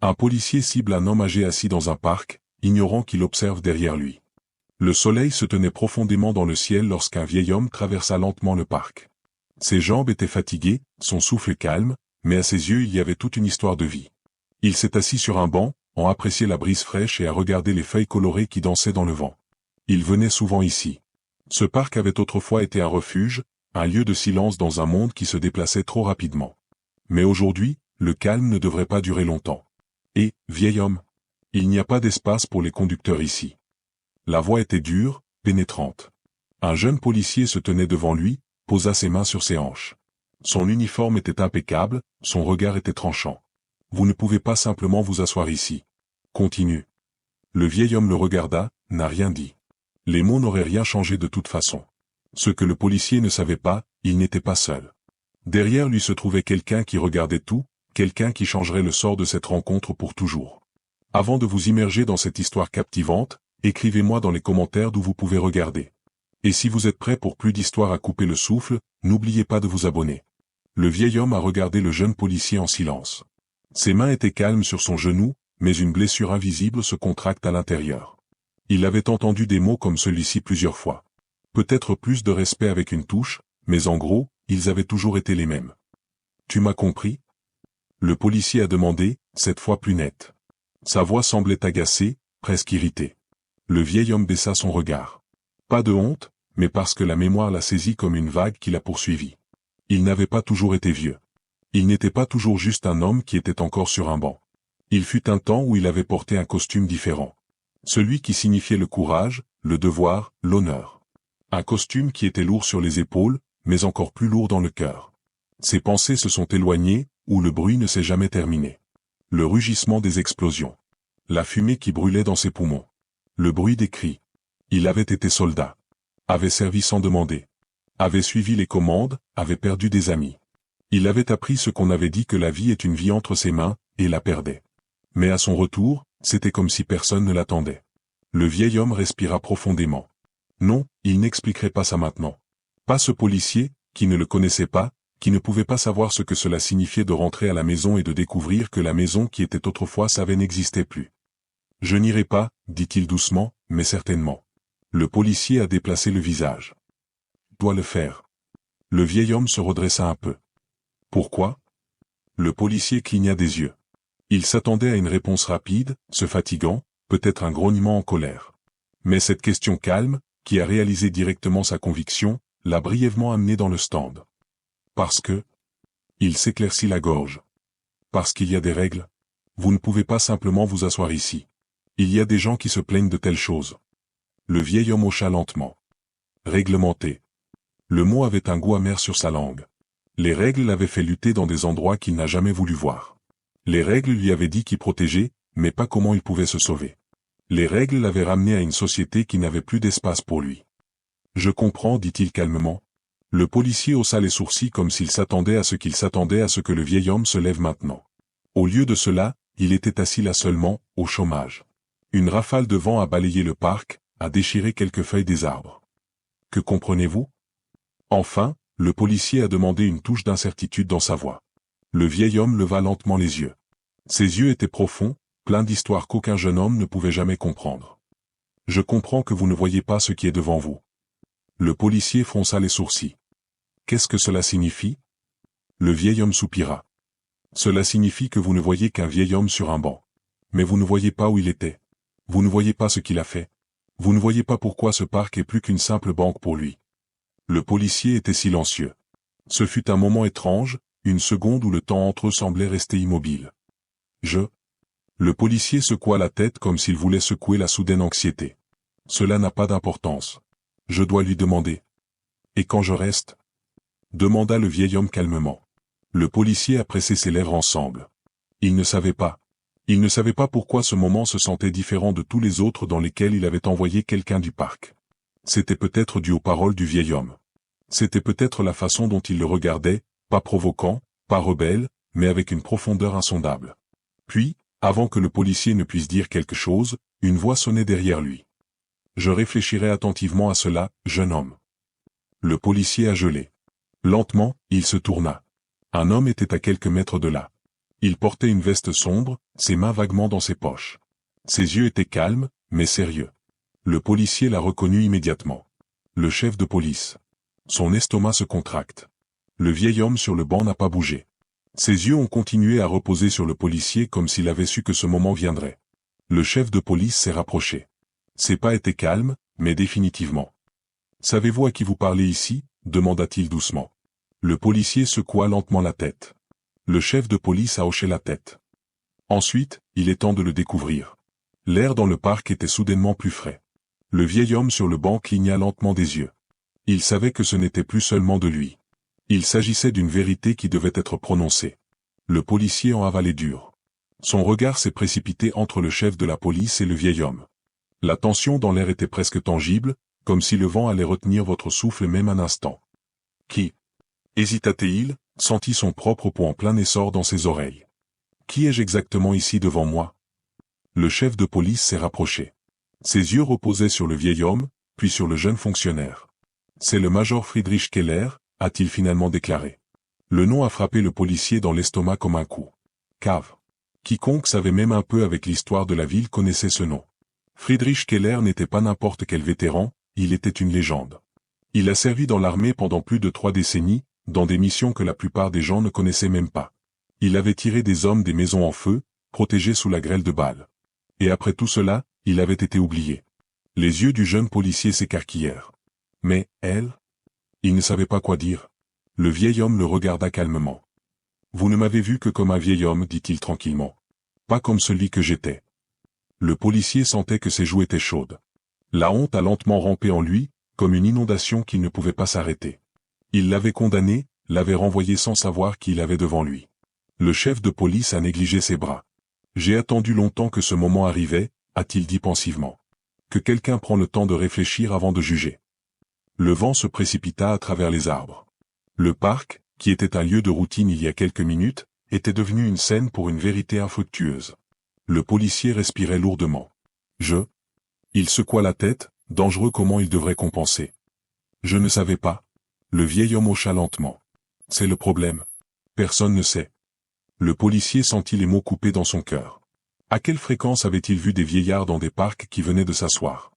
Un policier cible un homme âgé assis dans un parc, ignorant qu'il observe derrière lui. Le soleil se tenait profondément dans le ciel lorsqu'un vieil homme traversa lentement le parc. Ses jambes étaient fatiguées, son souffle calme, mais à ses yeux il y avait toute une histoire de vie. Il s'est assis sur un banc, a apprécié la brise fraîche et a regardé les feuilles colorées qui dansaient dans le vent. Il venait souvent ici. Ce parc avait autrefois été un refuge, un lieu de silence dans un monde qui se déplaçait trop rapidement. Mais aujourd'hui, le calme ne devrait pas durer longtemps. Et, vieil homme, il n'y a pas d'espace pour les conducteurs ici. La voix était dure, pénétrante. Un jeune policier se tenait devant lui, posa ses mains sur ses hanches. Son uniforme était impeccable, son regard était tranchant. Vous ne pouvez pas simplement vous asseoir ici. Continue. Le vieil homme le regarda, n'a rien dit. Les mots n'auraient rien changé de toute façon. Ce que le policier ne savait pas, il n'était pas seul. Derrière lui se trouvait quelqu'un qui regardait tout, quelqu'un qui changerait le sort de cette rencontre pour toujours. Avant de vous immerger dans cette histoire captivante, écrivez-moi dans les commentaires d'où vous pouvez regarder. Et si vous êtes prêt pour plus d'histoires à couper le souffle, n'oubliez pas de vous abonner. Le vieil homme a regardé le jeune policier en silence. Ses mains étaient calmes sur son genou, mais une blessure invisible se contracte à l'intérieur. Il avait entendu des mots comme celui-ci plusieurs fois. Peut-être plus de respect avec une touche, mais en gros, ils avaient toujours été les mêmes. Tu m'as compris? Le policier a demandé, cette fois plus net. Sa voix semblait agacée, presque irritée. Le vieil homme baissa son regard. Pas de honte, mais parce que la mémoire l'a saisi comme une vague qui l'a poursuivi. Il n'avait pas toujours été vieux. Il n'était pas toujours juste un homme qui était encore sur un banc. Il fut un temps où il avait porté un costume différent. Celui qui signifiait le courage, le devoir, l'honneur. Un costume qui était lourd sur les épaules, mais encore plus lourd dans le cœur. Ses pensées se sont éloignées, où le bruit ne s'est jamais terminé. Le rugissement des explosions. La fumée qui brûlait dans ses poumons. Le bruit des cris. Il avait été soldat. Avait servi sans demander. Avait suivi les commandes, avait perdu des amis. Il avait appris ce qu'on avait dit que la vie est une vie entre ses mains, et la perdait. Mais à son retour, c'était comme si personne ne l'attendait. Le vieil homme respira profondément. Non, il n'expliquerait pas ça maintenant. Pas ce policier, qui ne le connaissait pas, qui ne pouvait pas savoir ce que cela signifiait de rentrer à la maison et de découvrir que la maison qui était autrefois savait n'existait plus. Je n'irai pas, dit-il doucement, mais certainement. Le policier a déplacé le visage. Dois le faire. Le vieil homme se redressa un peu. Pourquoi? Le policier cligna des yeux. Il s'attendait à une réponse rapide, se fatiguant, peut-être un grognement en colère. Mais cette question calme, qui a réalisé directement sa conviction, l'a brièvement amené dans le stand. Parce que... Il s'éclaircit la gorge. Parce qu'il y a des règles. Vous ne pouvez pas simplement vous asseoir ici. Il y a des gens qui se plaignent de telles choses. Le vieil homme hocha lentement. Réglementé. Le mot avait un goût amer sur sa langue. Les règles l'avaient fait lutter dans des endroits qu'il n'a jamais voulu voir. Les règles lui avaient dit qu'il protégeait, mais pas comment il pouvait se sauver. Les règles l'avaient ramené à une société qui n'avait plus d'espace pour lui. Je comprends, dit-il calmement. Le policier haussa les sourcils comme s'il s'attendait à ce que le vieil homme se lève maintenant. Au lieu de cela, il était assis là seulement, au chômage. Une rafale de vent a balayé le parc, a déchiré quelques feuilles des arbres. Que comprenez-vous? Enfin, le policier a demandé une touche d'incertitude dans sa voix. Le vieil homme leva lentement les yeux. Ses yeux étaient profonds, pleins d'histoires qu'aucun jeune homme ne pouvait jamais comprendre. Je comprends que vous ne voyez pas ce qui est devant vous. Le policier fronça les sourcils. Qu'est-ce que cela signifie? Le vieil homme soupira. Cela signifie que vous ne voyez qu'un vieil homme sur un banc. Mais vous ne voyez pas où il était. Vous ne voyez pas ce qu'il a fait. Vous ne voyez pas pourquoi ce parc est plus qu'une simple banque pour lui. Le policier était silencieux. Ce fut un moment étrange, une seconde où le temps entre eux semblait rester immobile. Le policier secoua la tête comme s'il voulait secouer la soudaine anxiété. Cela n'a pas d'importance. Je dois lui demander. Et quand je reste? Demanda le vieil homme calmement. Le policier a pressé ses lèvres ensemble. Il ne savait pas. Il ne savait pas pourquoi ce moment se sentait différent de tous les autres dans lesquels il avait envoyé quelqu'un du parc. C'était peut-être dû aux paroles du vieil homme. C'était peut-être la façon dont il le regardait, pas provoquant, pas rebelle, mais avec une profondeur insondable. Puis, avant que le policier ne puisse dire quelque chose, une voix sonnait derrière lui. Je réfléchirai attentivement à cela, jeune homme. Le policier a gelé. Lentement, il se tourna. Un homme était à quelques mètres de là. Il portait une veste sombre, ses mains vaguement dans ses poches. Ses yeux étaient calmes, mais sérieux. Le policier l'a reconnu immédiatement. Le chef de police. Son estomac se contracte. Le vieil homme sur le banc n'a pas bougé. Ses yeux ont continué à reposer sur le policier comme s'il avait su que ce moment viendrait. Le chef de police s'est rapproché. Ses pas étaient calmes, mais définitivement. « Savez-vous à qui vous parlez ici ?» demanda-t-il doucement. Le policier secoua lentement la tête. Le chef de police a hoché la tête. Ensuite, il est temps de le découvrir. L'air dans le parc était soudainement plus frais. Le vieil homme sur le banc cligna lentement des yeux. Il savait que ce n'était plus seulement de lui. Il s'agissait d'une vérité qui devait être prononcée. Le policier en avalait dur. Son regard s'est précipité entre le chef de la police et le vieil homme. La tension dans l'air était presque tangible, comme si le vent allait retenir votre souffle même un instant. Qui ? Hésita-t-il, sentit son propre pouls en plein essor dans ses oreilles. Qui ai-je exactement ici devant moi ? Le chef de police s'est rapproché. Ses yeux reposaient sur le vieil homme, puis sur le jeune fonctionnaire. C'est le major Friedrich Keller, a-t-il finalement déclaré. Le nom a frappé le policier dans l'estomac comme un coup. Cave. Quiconque savait même un peu avec l'histoire de la ville connaissait ce nom. Friedrich Keller n'était pas n'importe quel vétéran, il était une légende. Il a servi dans l'armée pendant plus de 3 décennies, dans des missions que la plupart des gens ne connaissaient même pas. Il avait tiré des hommes des maisons en feu, protégés sous la grêle de balles. Et après tout cela, il avait été oublié. Les yeux du jeune policier s'écarquillèrent. Mais, elle ? Il ne savait pas quoi dire. Le vieil homme le regarda calmement. Vous ne m'avez vu que comme un vieil homme, dit-il tranquillement. Pas comme celui que j'étais. Le policier sentait que ses joues étaient chaudes. La honte a lentement rampé en lui, comme une inondation qui ne pouvait pas s'arrêter. Il l'avait condamné, l'avait renvoyé sans savoir qui il avait devant lui. Le chef de police a négligé ses bras. J'ai attendu longtemps que ce moment arrivait, a-t-il dit pensivement. Que quelqu'un prend le temps de réfléchir avant de juger. Le vent se précipita à travers les arbres. Le parc, qui était un lieu de routine il y a quelques minutes, était devenu une scène pour une vérité infructueuse. Le policier respirait lourdement. Il secoua la tête, dangereux comment il devrait compenser. Je ne savais pas. Le vieil homme hocha lentement. C'est le problème. Personne ne sait. Le policier sentit les mots coupés dans son cœur. À quelle fréquence avait-il vu des vieillards dans des parcs qui venaient de s'asseoir?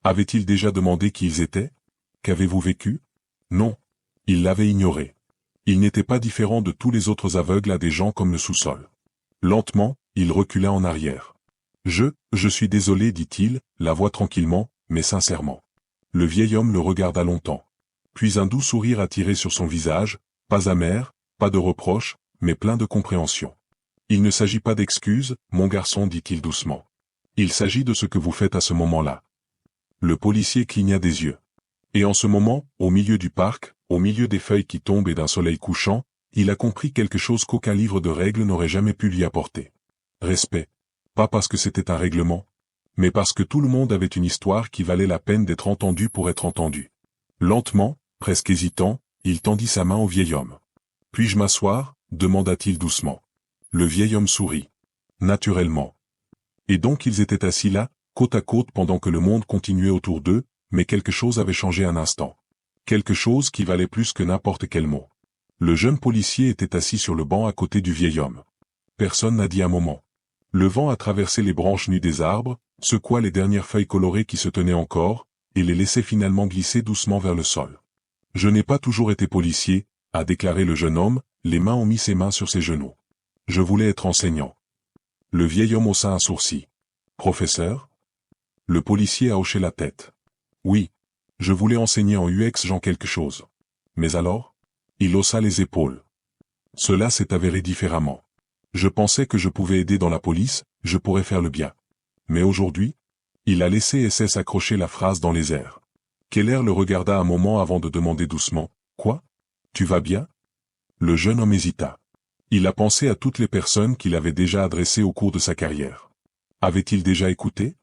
Avait-il déjà demandé qui ils étaient? Qu'avez-vous vécu? Non. Il l'avait ignoré. Il n'était pas différent de tous les autres aveugles à des gens comme le sous-sol. Lentement, il recula en arrière. Je suis désolé, dit-il, la voix tranquillement, mais sincèrement. Le vieil homme le regarda longtemps. Puis un doux sourire attiré sur son visage, pas amer, pas de reproche, mais plein de compréhension. Il ne s'agit pas d'excuses, mon garçon, dit-il doucement. Il s'agit de ce que vous faites à ce moment-là. Le policier cligna des yeux. Et en ce moment, au milieu du parc, au milieu des feuilles qui tombent et d'un soleil couchant, il a compris quelque chose qu'aucun livre de règles n'aurait jamais pu lui apporter. Respect. Pas parce que c'était un règlement, mais parce que tout le monde avait une histoire qui valait la peine d'être entendue pour être entendue. Lentement, presque hésitant, il tendit sa main au vieil homme. « Puis-je m'asseoir » demanda-t-il doucement. Le vieil homme sourit. Naturellement. Et donc ils étaient assis là, côte à côte pendant que le monde continuait autour d'eux, mais quelque chose avait changé un instant. Quelque chose qui valait plus que n'importe quel mot. Le jeune policier était assis sur le banc à côté du vieil homme. Personne n'a dit un moment. Le vent a traversé les branches nues des arbres, secoua les dernières feuilles colorées qui se tenaient encore, et les laissait finalement glisser doucement vers le sol. « Je n'ai pas toujours été policier », a déclaré le jeune homme, les mains ont mis ses mains sur ses genoux. « Je voulais être enseignant. » Le vieil homme haussa un sourcil. « Professeur ?» Le policier a hoché la tête. « Oui. Je voulais enseigner en UX Jean quelque chose. » « Mais alors ?» Il haussa les épaules. « Cela s'est avéré différemment. Je pensais que je pouvais aider dans la police, je pourrais faire le bien. Mais aujourd'hui ?» Il a laissé SS accrocher la phrase dans les airs. Keller le regarda un moment avant de demander doucement, « Quoi? Tu vas bien ?» Le jeune homme hésita. Il a pensé à toutes les personnes qu'il avait déjà adressées au cours de sa carrière. Avait-il déjà écouté?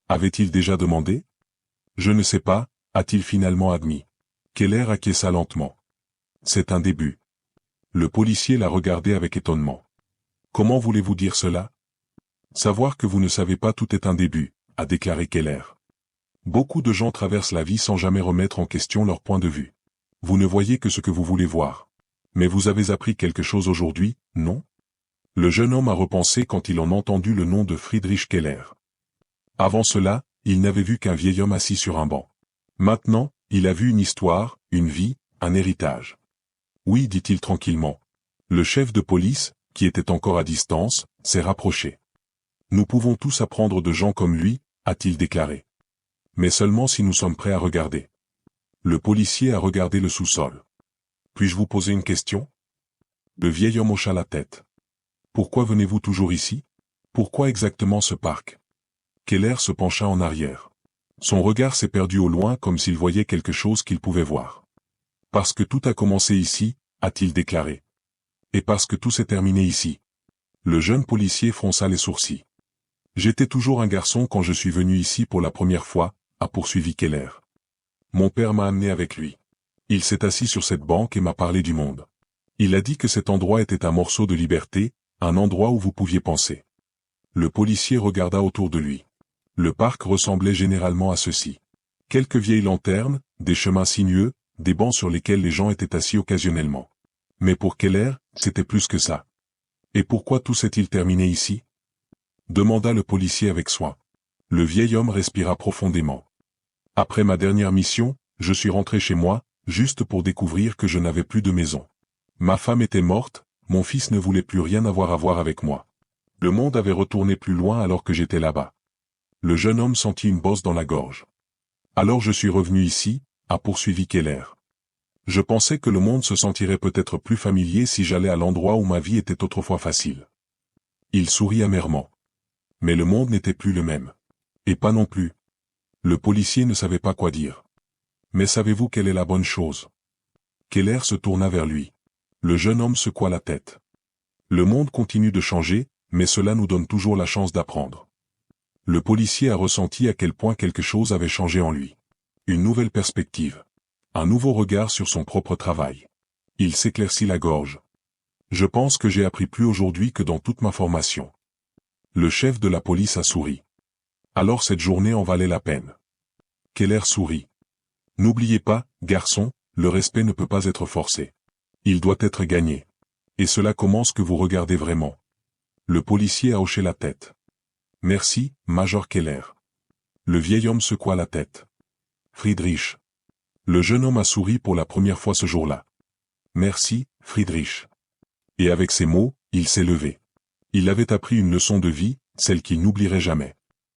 Avait-il déjà demandé? Je ne sais pas, a-t-il finalement admis. Keller acquiesça lentement. C'est un début. Le policier l'a regardé avec étonnement. Comment voulez-vous dire cela? Savoir que vous ne savez pas tout est un début, a déclaré Keller. Beaucoup de gens traversent la vie sans jamais remettre en question leur point de vue. Vous ne voyez que ce que vous voulez voir. Mais vous avez appris quelque chose aujourd'hui, non? Le jeune homme a repensé quand il en a entendu le nom de Friedrich Keller. Avant cela, il n'avait vu qu'un vieil homme assis sur un banc. Maintenant, il a vu une histoire, une vie, un héritage. Oui, dit-il tranquillement. Le chef de police, qui était encore à distance, s'est rapproché. Nous pouvons tous apprendre de gens comme lui, a-t-il déclaré. Mais seulement si nous sommes prêts à regarder. Le policier a regardé le sous-sol. Puis-je vous poser une question? Le vieil homme hocha la tête. Pourquoi venez-vous toujours ici? Pourquoi exactement ce parc? Keller se pencha en arrière. Son regard s'est perdu au loin comme s'il voyait quelque chose qu'il pouvait voir. Parce que tout a commencé ici, a-t-il déclaré. Et parce que tout s'est terminé ici. Le jeune policier fronça les sourcils. J'étais toujours un garçon quand je suis venu ici pour la première fois, a poursuivi Keller. Mon père m'a amené avec lui. Il s'est assis sur cette banque et m'a parlé du monde. Il a dit que cet endroit était un morceau de liberté, un endroit où vous pouviez penser. Le policier regarda autour de lui. Le parc ressemblait généralement à ceci. Quelques vieilles lanternes, des chemins sinueux, des bancs sur lesquels les gens étaient assis occasionnellement. Mais pour Keller, c'était plus que ça. Et pourquoi tout s'est-il terminé ici? Demanda le policier avec soin. Le vieil homme respira profondément. Après ma dernière mission, je suis rentré chez moi, juste pour découvrir que je n'avais plus de maison. Ma femme était morte, mon fils ne voulait plus rien avoir à voir avec moi. Le monde avait retourné plus loin alors que j'étais là-bas. Le jeune homme sentit une bosse dans la gorge. Alors je suis revenu ici, a poursuivi Keller. Je pensais que le monde se sentirait peut-être plus familier si j'allais à l'endroit où ma vie était autrefois facile. Il sourit amèrement. Mais le monde n'était plus le même. Et pas non plus. Le policier ne savait pas quoi dire. Mais savez-vous quelle est la bonne chose? Keller se tourna vers lui. Le jeune homme secoua la tête. Le monde continue de changer, mais cela nous donne toujours la chance d'apprendre. Le policier a ressenti à quel point quelque chose avait changé en lui. Une nouvelle perspective. Un nouveau regard sur son propre travail. Il s'éclaircit la gorge. Je pense que j'ai appris plus aujourd'hui que dans toute ma formation. Le chef de la police a souri. Alors cette journée en valait la peine. Keller sourit. N'oubliez pas, garçon, le respect ne peut pas être forcé. Il doit être gagné. Et cela commence que vous regardez vraiment. Le policier a hoché la tête. Merci, Major Keller. Le vieil homme secoua la tête. Friedrich. Le jeune homme a souri pour la première fois ce jour-là. Merci, Friedrich. Et avec ces mots, il s'est levé. Il avait appris une leçon de vie, celle qu'il n'oublierait jamais.